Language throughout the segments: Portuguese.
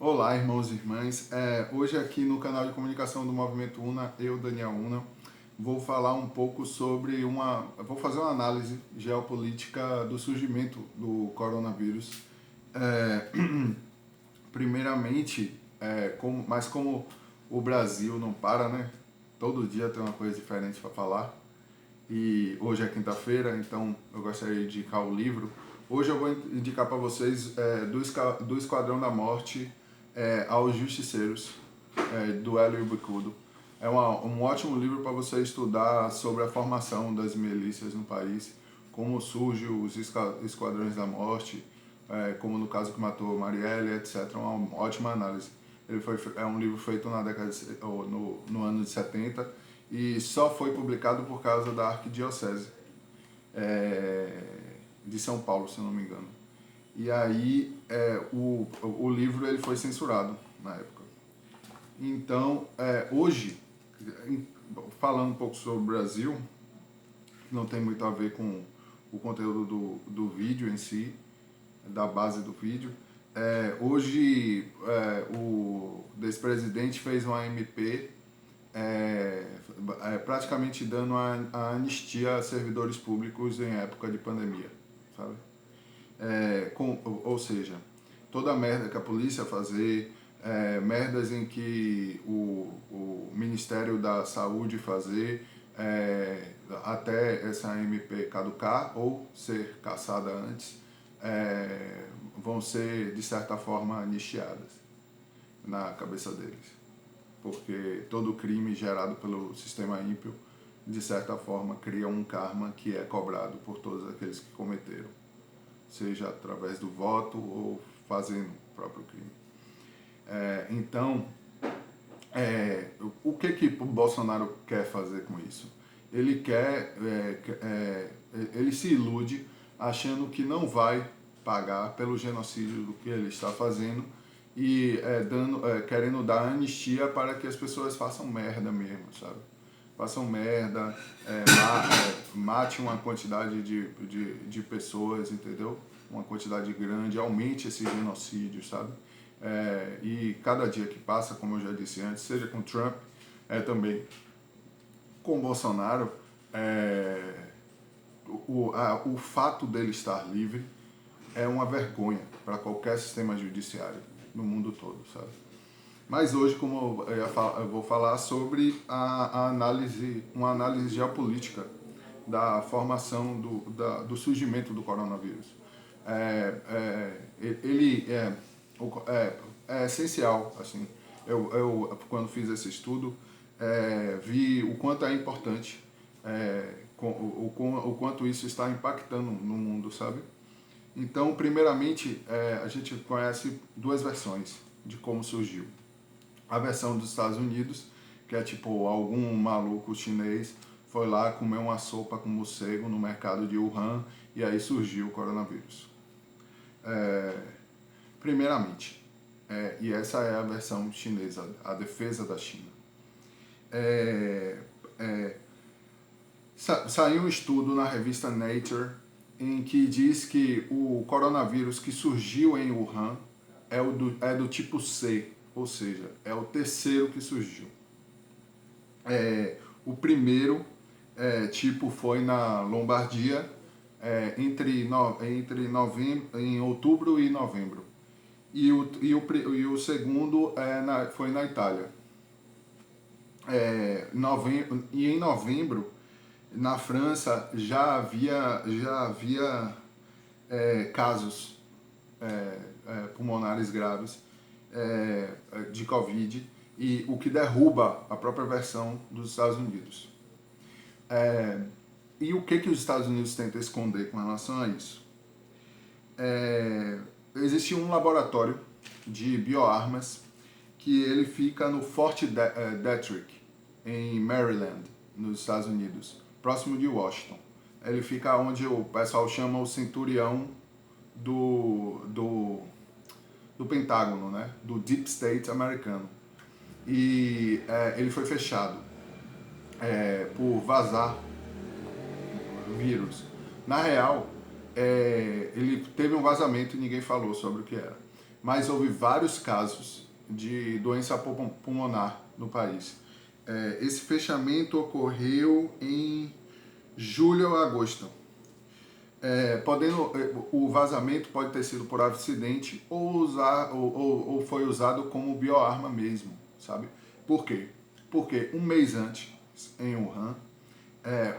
Olá, irmãos e irmãs. Hoje aqui no canal de comunicação do Movimento UNA, eu, Daniel Una, vou falar um pouco sobre vou fazer uma análise geopolítica do surgimento do coronavírus. É, Primeiramente, mas como o Brasil não para, né? Todo dia tem uma coisa diferente para falar. E hoje é quinta-feira, então eu gostaria de indicar o livro. Hoje eu vou indicar para vocês do Esquadrão da Morte aos Justiceiros, do Hélio Bicudo. Um ótimo livro para você estudar sobre a formação das milícias no país, como surgem os Esquadrões da Morte, como no caso que matou Marielle, etc. Uma ótima análise. É um livro feito na década ou no ano de 70 e só foi publicado por causa da Arquidiocese é, de São Paulo, se não me engano. E aí o livro ele foi censurado na época. Então, hoje, falando um pouco sobre o Brasil, não tem muito a ver com o conteúdo do vídeo em si, da base do vídeo. Hoje, o ex-presidente fez uma MP praticamente dando a anistia a servidores públicos em época de pandemia, sabe? Ou seja, toda a merda que a polícia fazer, merdas em que o Ministério da Saúde fazer, até essa MP caducar ou ser cassada antes, vão ser, de certa forma, anistiadas na cabeça deles. Porque todo crime gerado pelo sistema ímpio, de certa forma, cria um karma que é cobrado por todos aqueles que cometeram, seja através do voto ou fazendo o próprio crime. Então, o que o Bolsonaro quer fazer com isso? Ele ele se ilude achando que não vai pagar pelo genocídio do que ele está fazendo e querendo dar anistia para que as pessoas façam merda mesmo, sabe? Façam merda, mate uma quantidade de pessoas, entendeu? Uma quantidade grande, aumente esse genocídio, sabe? E cada dia que passa, como eu já disse antes, seja com Trump, também com Bolsonaro, o fato dele estar livre é uma vergonha para qualquer sistema judiciário no mundo todo, sabe? Mas hoje, como eu vou falar sobre uma análise geopolítica da formação do surgimento do coronavírus. Ele é essencial, assim. Quando fiz esse estudo, vi o quanto é importante, o quanto isso está impactando no mundo, sabe? Então, primeiramente, a gente conhece duas versões de como surgiu. A versão dos Estados Unidos, que é tipo algum maluco chinês foi lá comer uma sopa com morcego no mercado de Wuhan e aí surgiu o coronavírus. Primeiramente, e essa é a versão chinesa, a defesa da China. Saiu um estudo na revista Nature em que diz que o coronavírus que surgiu em Wuhan é do tipo C, ou seja, é o terceiro que surgiu. O primeiro tipo foi na Lombardia entre novembro, em outubro e novembro. E o segundo foi na Itália. E em novembro, na França, já havia casos pulmonares graves de Covid, e o que derruba a própria versão dos Estados Unidos. E o que os Estados Unidos tentam esconder com relação a isso? Existe um laboratório de bioarmas que ele fica no Fort Detrick, em Maryland, nos Estados Unidos, próximo de Washington. Ele fica onde o pessoal chama o cinturão do Pentágono, né? Do Deep State americano. E ele foi fechado por vazar vírus. Na real, ele teve um vazamento e ninguém falou sobre o que era. mas houve vários casos de doença pulmonar no país. Esse fechamento ocorreu em julho ou agosto. O vazamento pode ter sido por acidente ou foi usado como bioarma mesmo, sabe? Por quê? Porque um mês antes, em Wuhan,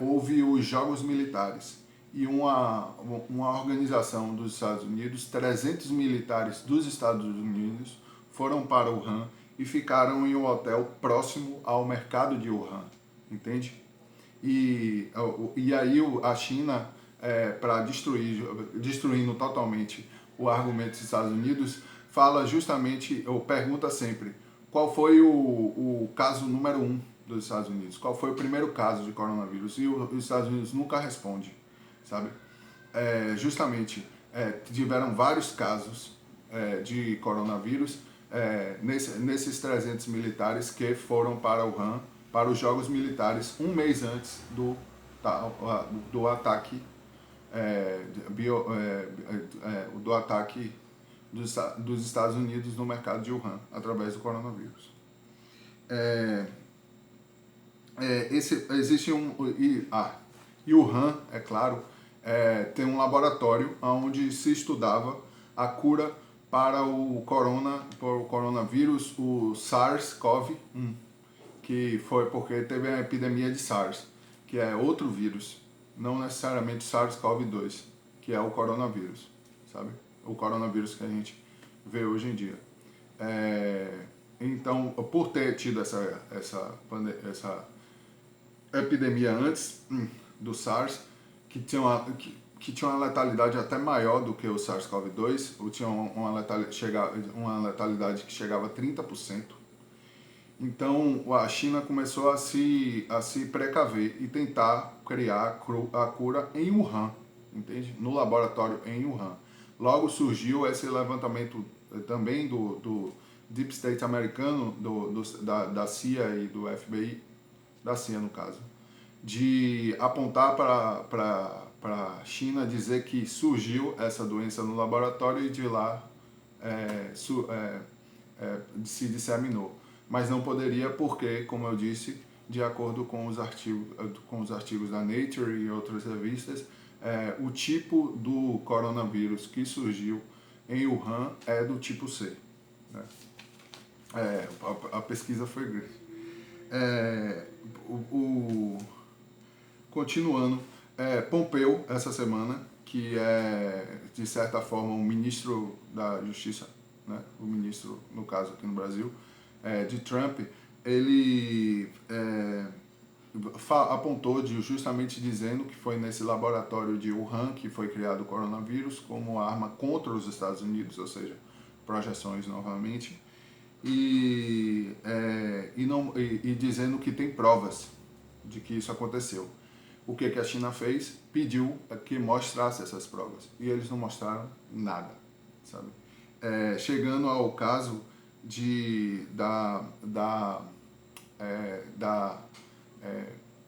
houve os Jogos Militares e uma organização dos Estados Unidos, 300 militares dos Estados Unidos foram para Wuhan e ficaram em um hotel próximo ao mercado de Wuhan, entende? E aí a China, para destruindo totalmente o argumento dos Estados Unidos, fala justamente, ou pergunta sempre, qual foi o caso número 1 dos Estados Unidos? Qual foi o primeiro caso de coronavírus? E os Estados Unidos nunca responde, sabe? Justamente, tiveram vários casos de coronavírus nesses 300 militares que foram para Wuhan, para os Jogos Militares, um mês antes do ataque do ataque dos Estados Unidos no mercado de Wuhan, através do coronavírus. Existe e Wuhan, é claro, tem um laboratório onde se estudava a cura para o coronavírus, o SARS-CoV-1, que foi porque teve a epidemia de SARS, que é outro vírus, não necessariamente SARS-CoV-2, que é o coronavírus, sabe? O coronavírus que a gente vê hoje em dia. Então, por ter tido essa epidemia antes do SARS, que tinha uma letalidade até maior do que o SARS-CoV-2, ou tinha uma letalidade que chegava a 30%. Então, a China começou a se precaver e tentar criar a cura em Wuhan, entende? No laboratório em Wuhan. Logo surgiu esse levantamento também do Deep State americano, da CIA e do FBI, da CIA no caso, de apontar para a China, dizer que surgiu essa doença no laboratório e de lá se disseminou. Mas não poderia porque, como eu disse, de acordo com os artigos da Nature e outras revistas, o tipo do coronavírus que surgiu em Wuhan é do tipo C. Né? A pesquisa foi grande. Continuando, Pompeu, essa semana, que é, de certa forma, o ministro da Justiça, né? O ministro, no caso aqui no Brasil, de Trump, ele apontou justamente dizendo que foi nesse laboratório de Wuhan que foi criado o coronavírus como arma contra os Estados Unidos, ou seja, projeções novamente, e dizendo que tem provas de que isso aconteceu. O que a China fez? Pediu que mostrasse essas provas, e eles não mostraram nada, sabe? Chegando ao caso da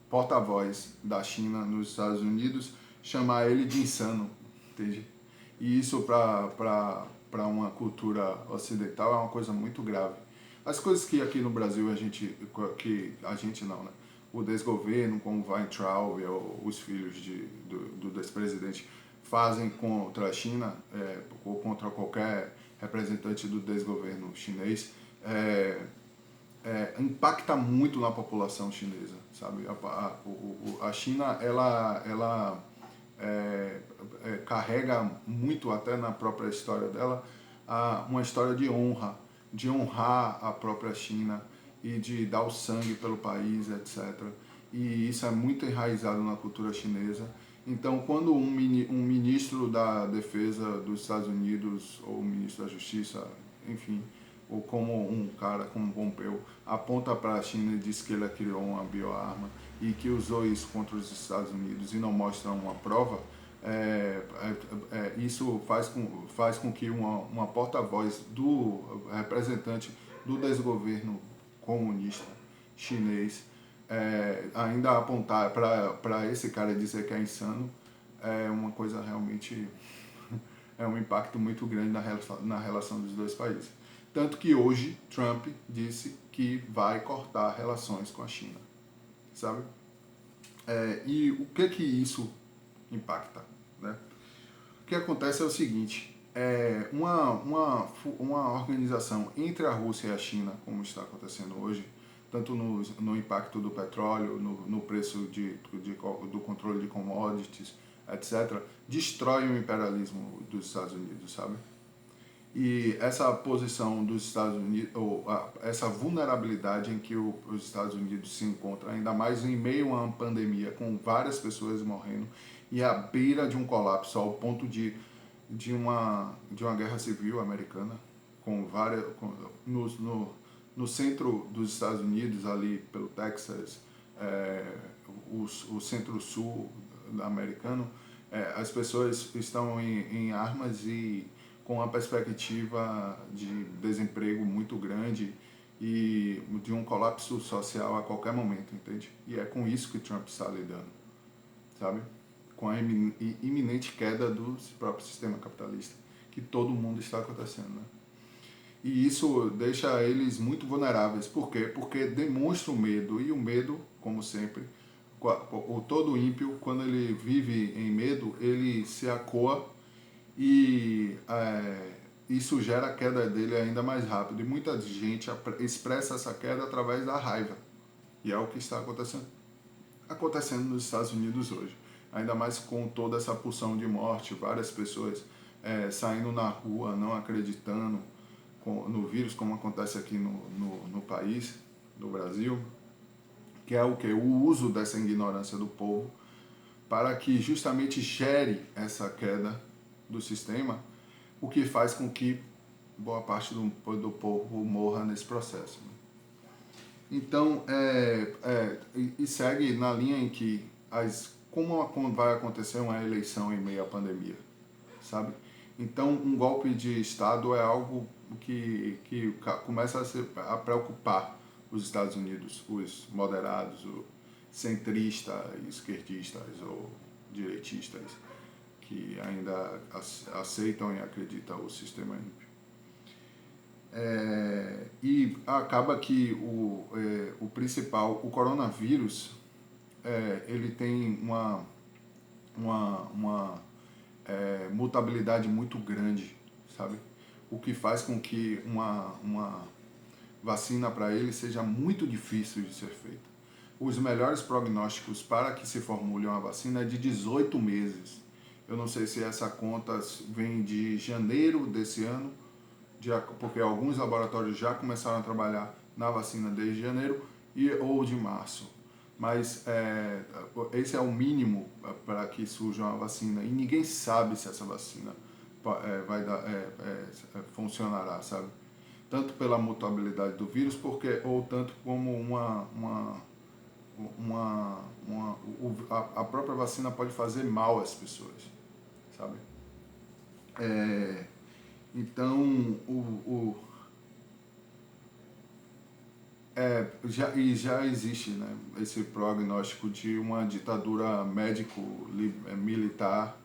porta-voz da China nos Estados Unidos chamar ele de insano, entende? E isso para uma cultura ocidental é uma coisa muito grave. As coisas que aqui no Brasil a gente não, né? O desgoverno, como Weintraub ou os filhos do ex-presidente fazem contra a China, ou contra qualquer representante do desgoverno chinês, impacta muito na população chinesa, sabe? A China, ela carrega muito, até na própria história dela, uma história de honrar a própria China e de dar o sangue pelo país, etc. E isso é muito enraizado na cultura chinesa. Então, quando um ministro da Defesa dos Estados Unidos, ou um ministro da Justiça, enfim, ou como um cara como Pompeu, aponta para a China e diz que ele criou uma bioarma e que usou isso contra os Estados Unidos e não mostra uma prova, isso faz com que uma porta-voz do representante do desgoverno comunista chinês ainda apontar para esse cara e dizer que é insano, é uma coisa realmente é um impacto muito grande na relação dos dois países. Tanto que hoje Trump disse que vai cortar relações com a China, sabe? E o que isso impacta, né? O que acontece é o seguinte, uma organização entre a Rússia e a China, como está acontecendo hoje, tanto no impacto do petróleo, no preço do controle de commodities, etc., destrói o imperialismo dos Estados Unidos, sabe? E essa posição dos Estados Unidos, ou essa vulnerabilidade em que os Estados Unidos se encontram, ainda mais em meio a uma pandemia, com várias pessoas morrendo, e à beira de um colapso, ao ponto de uma guerra civil americana, com várias, no centro dos Estados Unidos, ali pelo Texas, o centro-sul americano, as pessoas estão em armas e com a perspectiva de desemprego muito grande e de um colapso social a qualquer momento, entende? E é com isso que Trump está lidando, sabe? Com a iminente queda do próprio sistema capitalista, que todo mundo está acontecendo, né? E isso deixa eles muito vulneráveis. Por quê? Porque demonstra o medo, e o medo, como sempre, todo ímpio, quando ele vive em medo, ele se acoa e isso gera a queda dele ainda mais rápido. E muita gente expressa essa queda através da raiva. E é o que está acontecendo nos Estados Unidos hoje. Ainda mais com toda essa pulsão de morte, várias pessoas saindo na rua, não acreditando no vírus, como acontece aqui no país, no Brasil, que é o que? O uso dessa ignorância do povo para que justamente gere essa queda do sistema, o que faz com que boa parte do povo morra nesse processo. Então, e segue na linha em que, como vai acontecer uma eleição em meio à pandemia, sabe? Então, um golpe de Estado é algo que começa a preocupar os Estados Unidos, os moderados, os centristas, esquerdistas ou direitistas, que ainda aceitam e acreditam o sistema ímpio. E acaba que o principal, o coronavírus, ele tem uma mutabilidade muito grande, sabe? O que faz com que uma vacina para ele seja muito difícil de ser feita. Os melhores prognósticos para que se formule uma vacina é de 18 meses. Eu não sei se essa conta vem de janeiro desse ano, porque alguns laboratórios já começaram a trabalhar na vacina desde janeiro, ou de março. Mas esse é o mínimo para que surja uma vacina. E ninguém sabe se essa vacina funcionará, sabe? Tanto pela mutabilidade do vírus, ou tanto como a própria vacina pode fazer mal às pessoas, sabe? Então, já existe, né, esse prognóstico de uma ditadura médico-militar,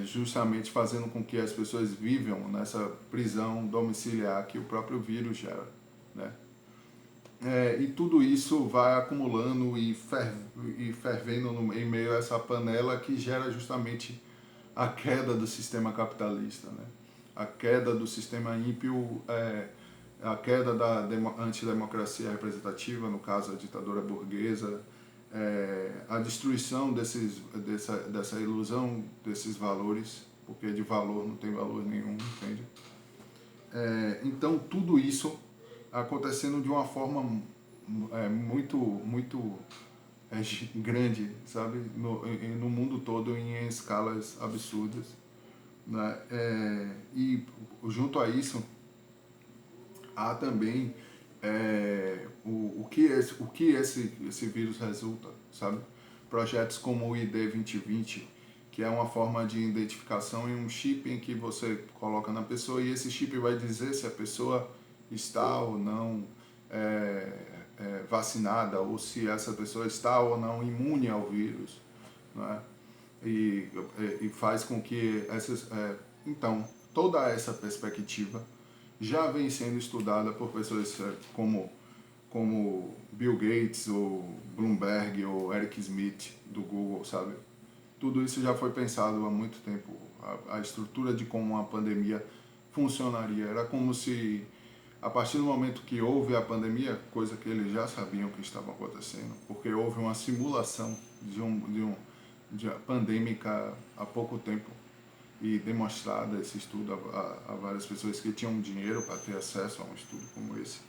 justamente fazendo com que as pessoas vivam nessa prisão domiciliar que o próprio vírus gera, né? E tudo isso vai acumulando e fervendo em meio a essa panela que gera justamente a queda do sistema capitalista, né? A queda do sistema ímpio, a queda da antidemocracia representativa, no caso a ditadura burguesa, a destruição dessa ilusão desses valores, porque de valor não tem valor nenhum, entende? Então tudo isso acontecendo de uma forma muito grande, sabe, no mundo todo, em escalas absurdas, né? E junto a isso há também o que esse vírus resulta, sabe? Projetos como o ID 2020, que é uma forma de identificação em um chip em que você coloca na pessoa, e esse chip vai dizer se a pessoa está ou não vacinada, ou se essa pessoa está ou não imune ao vírus, não é? e faz com que então toda essa perspectiva já vem sendo estudada por pessoas como Bill Gates, ou Bloomberg, ou Eric Schmidt do Google, sabe? Tudo isso já foi pensado há muito tempo. A estrutura de como uma pandemia funcionaria. Era como se, a partir do momento que houve a pandemia, coisa que eles já sabiam que estava acontecendo, porque houve uma simulação de pandêmica há pouco tempo, e demonstrada esse estudo a várias pessoas que tinham dinheiro para ter acesso a um estudo como esse.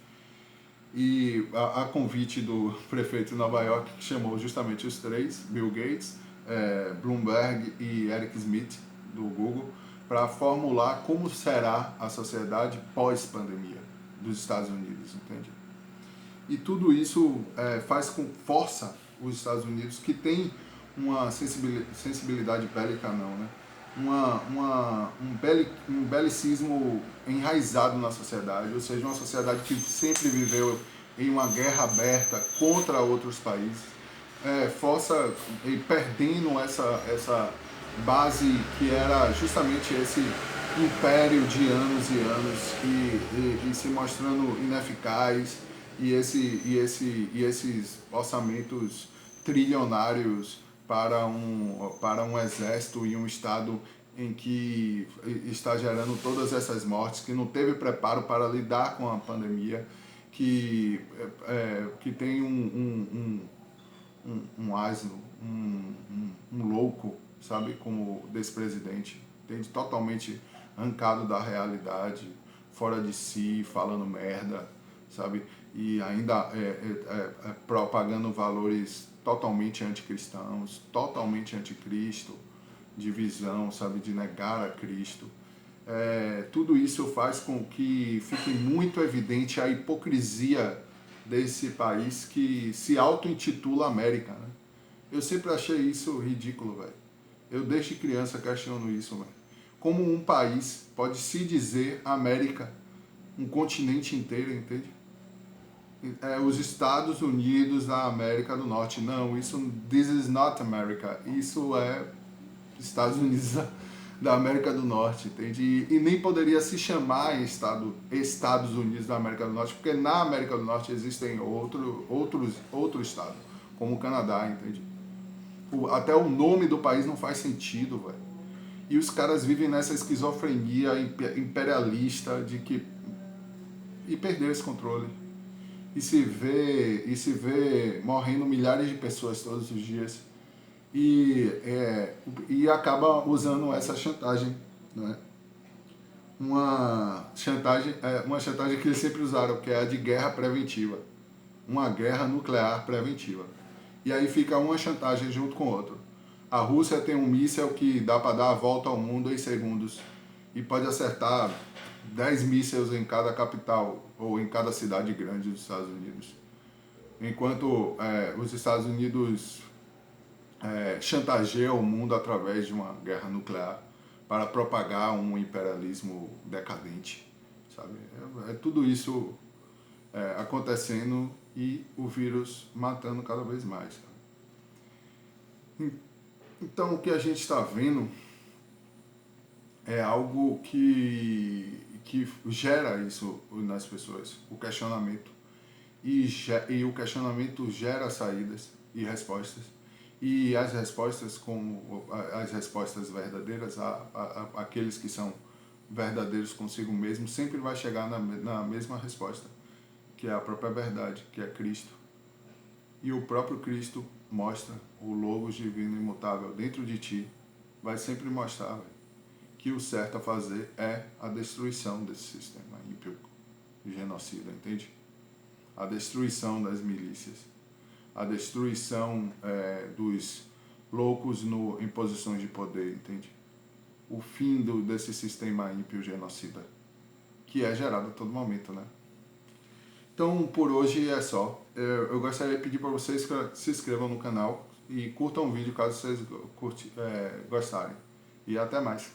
E a convite do prefeito de Nova York, que chamou justamente os três, Bill Gates, Bloomberg e Eric Schmidt, do Google, para formular como será a sociedade pós-pandemia dos Estados Unidos, entende? E tudo isso força os Estados Unidos, que tem uma sensibilidade bélica não, né? Um belicismo enraizado na sociedade, ou seja, uma sociedade que sempre viveu em uma guerra aberta contra outros países, força e perdendo essa base que era justamente esse império de anos e anos, e se mostrando ineficaz, e esses orçamentos trilionários para um exército e um Estado em que está gerando todas essas mortes, que não teve preparo para lidar com a pandemia, que tem um asno, um louco, sabe, como desse presidente, entende? Totalmente arrancado da realidade, fora de si, falando merda, sabe? E ainda propagando valores totalmente anticristãos, totalmente anticristo, divisão, sabe, de negar a Cristo. Tudo isso faz com que fique muito evidente a hipocrisia desse país que se auto-intitula América, né? Eu sempre achei isso ridículo, velho. Eu desde criança questiono isso, velho. Como um país pode se dizer América, um continente inteiro, entende? Os Estados Unidos da América do Norte. Não, this is not America. Isso é Estados Unidos da América do Norte, entende? E nem poderia se chamar Estados Unidos da América do Norte, porque na América do Norte existem outro estado, como o Canadá, entende? Até o nome do país não faz sentido, velho. E os caras vivem nessa esquizofrenia imperialista e perderam esse controle. E se vê morrendo milhares de pessoas todos os dias. E acaba usando essa chantagem, né? Uma chantagem que eles sempre usaram, que é a de guerra preventiva. Uma guerra nuclear preventiva. E aí fica uma chantagem junto com outra. A Rússia tem um míssil que dá para dar a volta ao mundo em segundos e pode acertar 10 mísseis em cada capital ou em cada cidade grande dos Estados Unidos. Enquanto os Estados Unidos chantageiam o mundo através de uma guerra nuclear para propagar um imperialismo decadente, sabe? Tudo isso acontecendo e o vírus matando cada vez mais. Então o que a gente está vendo é algo que gera isso nas pessoas, o questionamento. E o questionamento gera saídas e respostas. E as respostas, como as respostas verdadeiras, aqueles que são verdadeiros consigo mesmo, sempre vai chegar na mesma resposta, que é a própria verdade, que é Cristo. E o próprio Cristo mostra o Logos divino imutável dentro de ti, vai sempre mostrar, véio, que o certo a fazer é a destruição desse sistema ímpio genocida, entende? A destruição das milícias, a destruição dos loucos em posições de poder, entende? O fim desse sistema ímpio genocida, que é gerado a todo momento, né? Então, por hoje é só. Eu gostaria de pedir para vocês que se inscrevam no canal e curtam o vídeo caso vocês gostarem. E até mais.